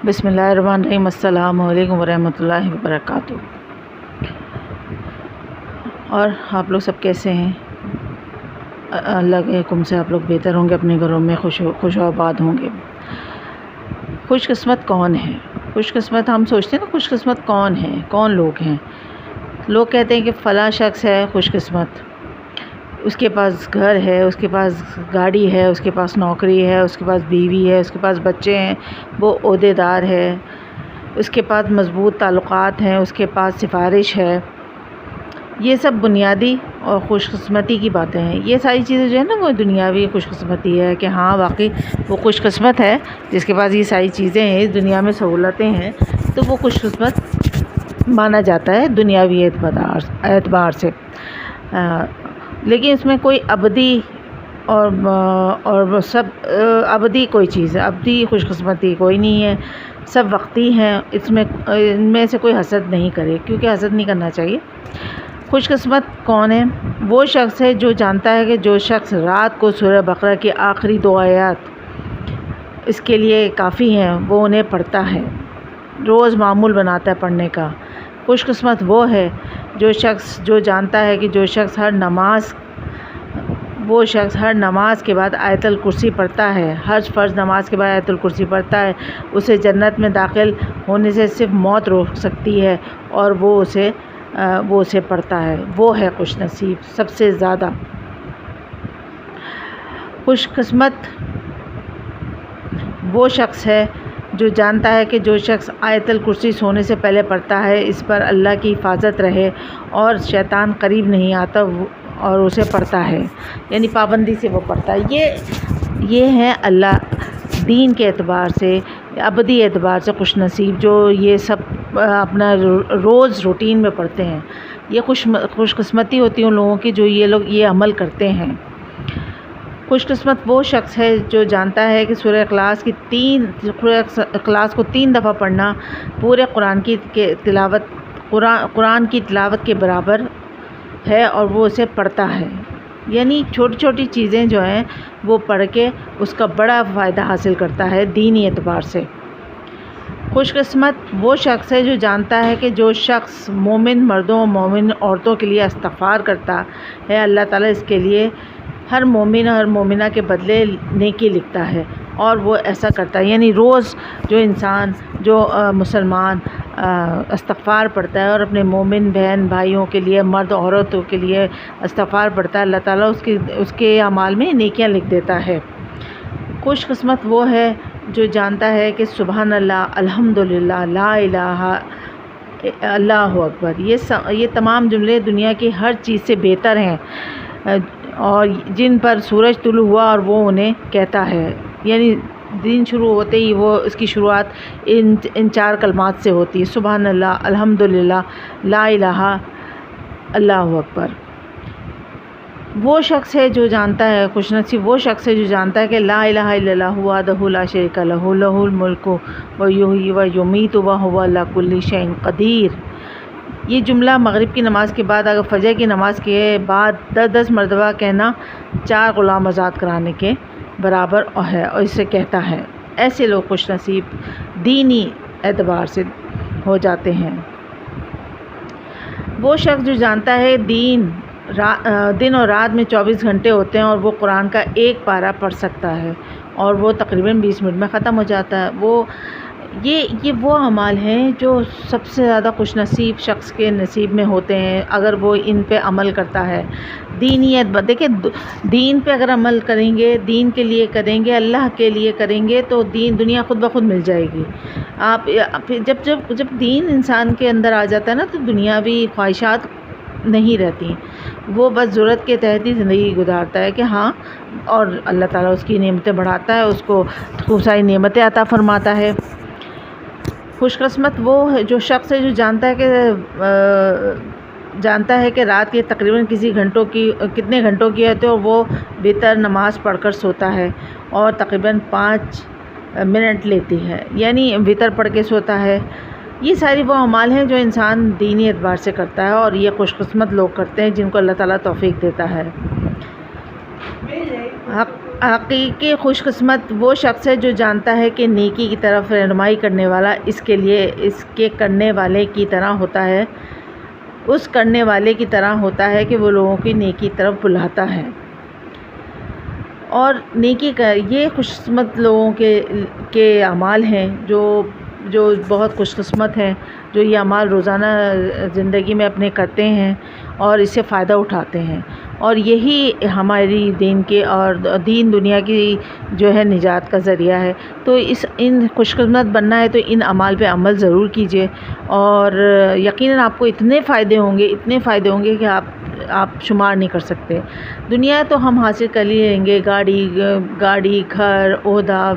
بسم اللہ الرحمن الرحیم۔ السلام علیکم ورحمۃ اللہ وبرکاتہ۔ اور آپ لوگ سب کیسے ہیں؟ اللہ کے حکم سے آپ لوگ بہتر ہوں گے، اپنے گھروں میں خوش و آباد ہوں گے۔ خوش قسمت کون ہے؟ خوش قسمت ہم سوچتے ہیں نا، خوش قسمت کون ہے، کون لوگ ہیں؟ لوگ کہتے ہیں کہ فلاں شخص ہے خوش قسمت، اس کے پاس گھر ہے، اس کے پاس گاڑی ہے، اس کے پاس نوکری ہے، اس کے پاس بیوی ہے، اس کے پاس بچے ہیں، وہ عہدے دار ہے، اس کے پاس مضبوط تعلقات ہیں، اس کے پاس سفارش ہے۔ یہ سب بنیادی اور خوش قسمتی کی باتیں ہیں۔ یہ ساری چیزیں جو ہے نا، وہ دنیاوی خوش قسمتی ہے کہ ہاں واقعی وہ خوش قسمت ہے جس کے پاس یہ ساری چیزیں ہیں، اس دنیا میں سہولتیں ہیں، تو وہ خوش قسمت مانا جاتا ہے دنیاوی اعتبار سے۔ لیکن اس میں کوئی ابدی اور سب ابدی کوئی چیز ہے، ابدی خوش قسمتی کوئی نہیں ہے، سب وقتی ہیں۔ ان میں سے کوئی حسد نہیں کرے، کیونکہ حسد نہیں کرنا چاہیے۔ خوش قسمت کون ہے؟ وہ شخص ہے جو جانتا ہے کہ جو شخص رات کو سورہ بقرہ کی آخری 2 آیات اس کے لیے کافی ہیں، وہ انہیں پڑھتا ہے، روز معمول بناتا ہے پڑھنے کا۔ خوش قسمت وہ ہے جو جانتا ہے کہ جو شخص ہر نماز کے بعد آیت الکرسی پڑھتا ہے، ہر فرض نماز کے بعد آیت الکرسی پڑھتا ہے، اسے جنت میں داخل ہونے سے صرف موت روک سکتی ہے، اور وہ اسے پڑھتا ہے۔ وہ ہے خوش نصیب سب سے زیادہ۔ خوش قسمت وہ شخص ہے جو جانتا ہے کہ جو شخص آیت الکرسی سونے سے پہلے پڑھتا ہے، اس پر اللہ کی حفاظت رہے اور شیطان قریب نہیں آتا، اور اسے پڑھتا ہے، یعنی پابندی سے وہ پڑھتا ہے۔ یہ ہے اللہ دین کے اعتبار سے، ابدی اعتبار سے خوش نصیب، جو یہ سب اپنا روز روٹین میں پڑھتے ہیں۔ یہ خوش قسمتی ہوتی ہے ان لوگوں کی جو یہ عمل کرتے ہیں۔ خوش قسمت وہ شخص ہے جو جانتا ہے کہ سورہ اخلاص کو 3 دفعہ پڑھنا پورے قرآن کی تلاوت کے برابر ہے، اور وہ اسے پڑھتا ہے۔ یعنی چھوٹی چھوٹی چیزیں جو ہیں وہ پڑھ کے اس کا بڑا فائدہ حاصل کرتا ہے دینی اعتبار سے۔ خوش قسمت وہ شخص ہے جو جانتا ہے کہ جو شخص مومن مردوں اور مومن عورتوں کے لیے استغفار کرتا ہے، اللہ تعالیٰ اس کے لیے ہر مومن اور مومنہ کے بدلے نیکی لکھتا ہے، اور وہ ایسا کرتا ہے۔ یعنی روز جو مسلمان استغفار پڑھتا ہے اور اپنے مومن بہن بھائیوں کے لیے، مرد عورتوں کے لیے استغفار پڑھتا ہے، اللہ تعالیٰ اس کے اعمال میں نیکیاں لکھ دیتا ہے۔ خوش قسمت وہ ہے جو جانتا ہے کہ سبحان اللہ، الحمدللہ، لا الہ، اللہ اکبر، یہ تمام جملے دنیا کی ہر چیز سے بہتر ہیں، اور جن پر سورج طلوع ہوا اور وہ انہیں کہتا ہے۔ یعنی دن شروع ہوتے ہی وہ اس کی شروعات ان 4 کلمات سے ہوتی ہے، سبحان اللہ، الحمدللہ، لا الہ، اللہ اکبر۔ وہ شخص ہے جو جانتا ہے، خوش نصیب وہ شخص ہے جو جانتا ہے کہ لا الہ الا اللہ وحدہ لا شریک لہ، لہ الملک ویحیی ویمیت وہو علی کل شیء قدیر۔ یہ جملہ مغرب کی نماز کے بعد، اگر فجر کی نماز کے بعد 10 مرتبہ کہنا 4 غلام آزاد کرانے کے برابر ہے، اور اسے کہتا ہے۔ ایسے لوگ خوش نصیب دینی اعتبار سے ہو جاتے ہیں۔ وہ شخص جو جانتا ہے دن اور رات میں 24 گھنٹے ہوتے ہیں، اور وہ قرآن کا 1 پارہ پڑھ سکتا ہے، اور وہ تقریباً 20 منٹ میں ختم ہو جاتا ہے۔ یہ وہ اعمال ہیں جو سب سے زیادہ خوش نصیب شخص کے نصیب میں ہوتے ہیں، اگر وہ ان پہ عمل کرتا ہے۔ دیکھیں، دین پہ اگر عمل کریں گے، دین کے لیے کریں گے، اللہ کے لیے کریں گے، تو دنیا خود بخود مل جائے گی۔ جب دین انسان کے اندر آ جاتا ہے نا، تو دنیاوی خواہشات نہیں رہتی، وہ بس ضرورت کے تحت ہی زندگی گزارتا ہے کہ ہاں، اور اللہ تعالیٰ اس کی نعمتیں بڑھاتا ہے، اس کو خوب ساری نعمتیں عطا فرماتا ہے۔ خوش قسمت وہ ہے جو شخص ہے جو جانتا ہے کہ رات کے تقریباً کتنے گھنٹوں کی ہے، تو وہ وتر نماز پڑھ کر سوتا ہے، اور تقریباً 5 منٹ لیتی ہے، یعنی وتر پڑھ کے سوتا ہے۔ یہ ساری وہ اعمال ہیں جو انسان دینی اعتبار سے کرتا ہے، اور یہ خوش قسمت لوگ کرتے ہیں جن کو اللہ تعالیٰ توفیق دیتا ہے۔ حقیقی خوش قسمت وہ شخص ہے جو جانتا ہے کہ نیکی کی طرف رہنمائی کرنے والا اس کے کرنے والے کی طرح ہوتا ہے، اس کرنے والے کی طرح ہوتا ہے کہ وہ لوگوں کی نیکی طرف بلاتا ہے۔ اور نیکی کا یہ خوش قسمت لوگوں کے اعمال ہیں جو بہت خوش قسمت ہیں، جو یہ اعمال روزانہ زندگی میں اپنے کرتے ہیں اور اس سے فائدہ اٹھاتے ہیں، اور یہی ہماری دین دنیا کی جو ہے نجات کا ذریعہ ہے۔ تو ان خوش قسمت بننا ہے تو ان اعمال پہ عمل ضرور کیجیے، اور یقیناً آپ کو اتنے فائدے ہوں گے کہ آپ شمار نہیں کر سکتے۔ دنیا تو ہم حاصل کر ہی لیں گے، گاڑی، گھر، عہدہ،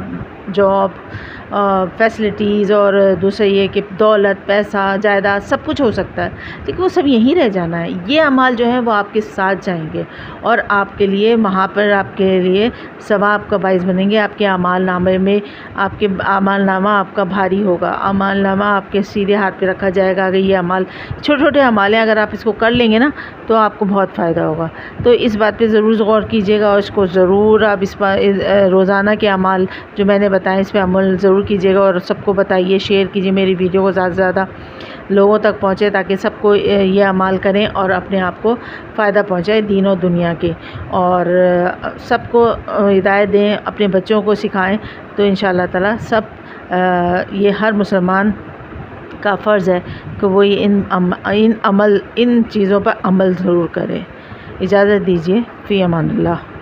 جاب، فیسلٹیز، اور دوسرا یہ کہ دولت، پیسہ، جائیداد، سب کچھ ہو سکتا ہے، لیکن وہ سب یہیں رہ جانا ہے۔ یہ اعمال جو ہیں وہ آپ کے ساتھ جائیں گے اور آپ کے لیے وہاں پر آپ کے لیے ثواب کا باعث بنیں گے۔ آپ کے اعمال نامے میں آپ کے اعمال نامہ آپ کا بھاری ہوگا، اعمال نامہ آپ کے سیدھے ہاتھ پہ رکھا جائے گا۔ اگر یہ اعمال چھوٹے چھوٹے اعمال ہیں، اگر آپ اس کو کر لیں گے نا تو آپ کو بہت فائدہ ہوگا۔ تو اس بات پہ ضرور غور کیجیے گا، اور اس کو ضرور آپ روزانہ کے اعمال جو میں نے بتائے اس پہ عمل ضرور کیجیے گا، اور سب کو بتائیے، شیئر کیجیے میری ویڈیو کو زیادہ سے زیادہ لوگوں تک پہنچے، تاکہ سب کو یہ اعمال کریں اور اپنے آپ کو فائدہ پہنچائے دین و دنیا کے، اور سب کو ہدایت دیں، اپنے بچوں کو سکھائیں۔ تو انشاءاللہ تعالی یہ ہر مسلمان کا فرض ہے کہ وہ ان چیزوں پر عمل ضرور کرے۔ اجازت دیجیے، فی امان اللہ۔